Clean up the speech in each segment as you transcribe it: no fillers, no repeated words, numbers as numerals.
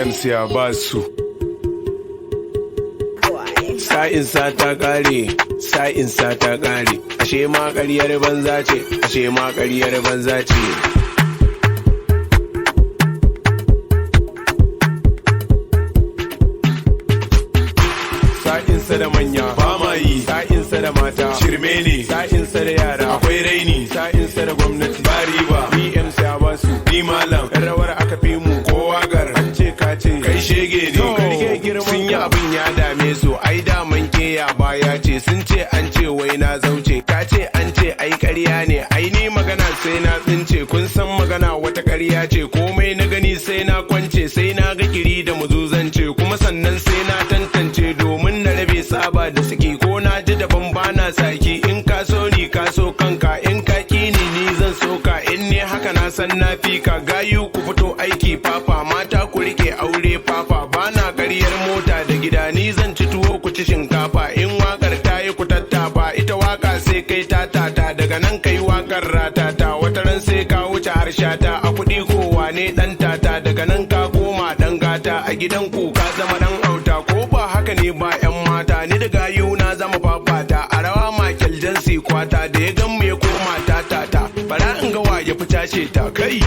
BMC ya ba su. Sa'insa ta ƙare, sa'insa ta ƙare, ashe ma ƙaryar banza ce, ashe ma ƙaryar banza ce. Sa'insa da manya ba ma yi, sa'insa da mata shirme ne, sa'insa da yara akwai raini, sa'insa da gwamnati ba riba. BMC ya ba su, ni malam yan rawar aka fi mu kowa gar an ce ka ce kai shege ne, karke girma sun yi abin ya dame su. Ai daman ke ya baya ce, sun ce an ce wai na zauce, ka ce an ce ai ƙarya ne, ai ni magana sai na tsince. Kun san magana wata ƙarya ce, komai na gani sai na kwance, sai na ga kiri da muzuzance, kuma sannan sai na tantance domin na rabe saba da saki. Ko na ji daban bana saki, in ka so ni ka so kanka, in ka ki ni zan so ka. In ne haka na san na fi ka, gayu ku fito aiki fafa, mata ku rike aure fafa. Bana ƙaryar mota da gida, ni zan ci tuwo ku ci shinkafa. In wakar ta yi ku tattafa, ita waka sai kai tatata, daga nan kai wakar ratata. Wata ran sai ka wuce harshata, a kuɗi kowa ne ɗan tata, daga nan ka koma ɗan gata. A gidan ku ka zama ɗan auta, ko ba haka ne ba 'yan mata, ni da gayu na zama fafata. A rawa Michael Jansi kwata, da ya gan mu ya koma tatata, bara in ga wa ya fi tashe ta kai.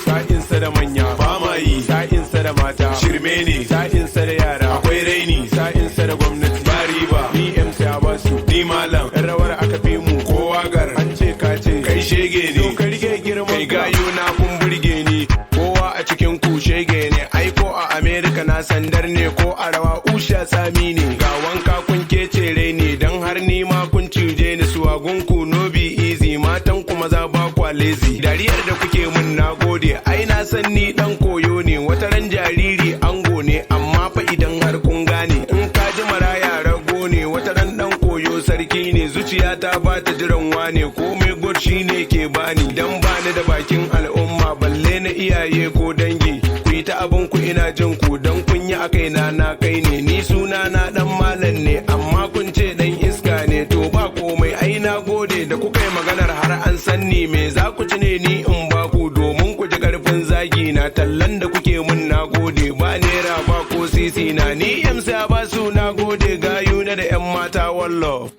Sa'insa da manya ba ma yi, sa'insa da mata shirme ne, sa'insa da yara akwai raini, sa'insa da gwamnati ba riba. BMC ya ba su, ni malam yan rawar aka fi mu kowa gar an ce ka ce kai shege ne, ka rike girma kai gayu na kun burge ni. Kowa a cikin ku shege ne, ai ko a America na sandar ne, ko a rawa usha tsami ne. Ga wanka kun kece raini, dan har ni ma kun cije ni. Suwagunku no be easy, matan ku maza ba kwa lazy. Dariyar da kuke mun na gode, ai na san ni dan koyo ne. Wata ran jariri ango ne, amma fa idan har kun gane, in ka ji maraya rago ne. Wata ran dan koyo sarki ne, zuciya ta ba ta jiran wane, komai god shi ne ke bani. Dan bani da bakin al'umma, balle na iyaye ko dangi. Ku yi ta abin ku ina jin ku, dan kun yi a kaina na kai ne. Ni suna na dan malam ne, amma kun ce dan iska ne. To ba komai, ai na gode da kuka yi maganar har an san ni. Me za ku ci ne ni in ba ku, domin ku ji karfin zagi na. Tallan da kuke mun na gode, ba naira ba ko sisi na. Ni MC ya ba su na gode, gayu na da 'yan mata wallo.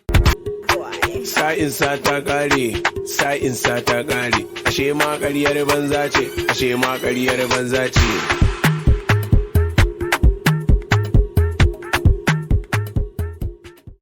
Sa'insa ta ƙare, sa'insa ta ƙare, ashe ma ƙaryar banza ce, ashe ma ƙaryar banza ce.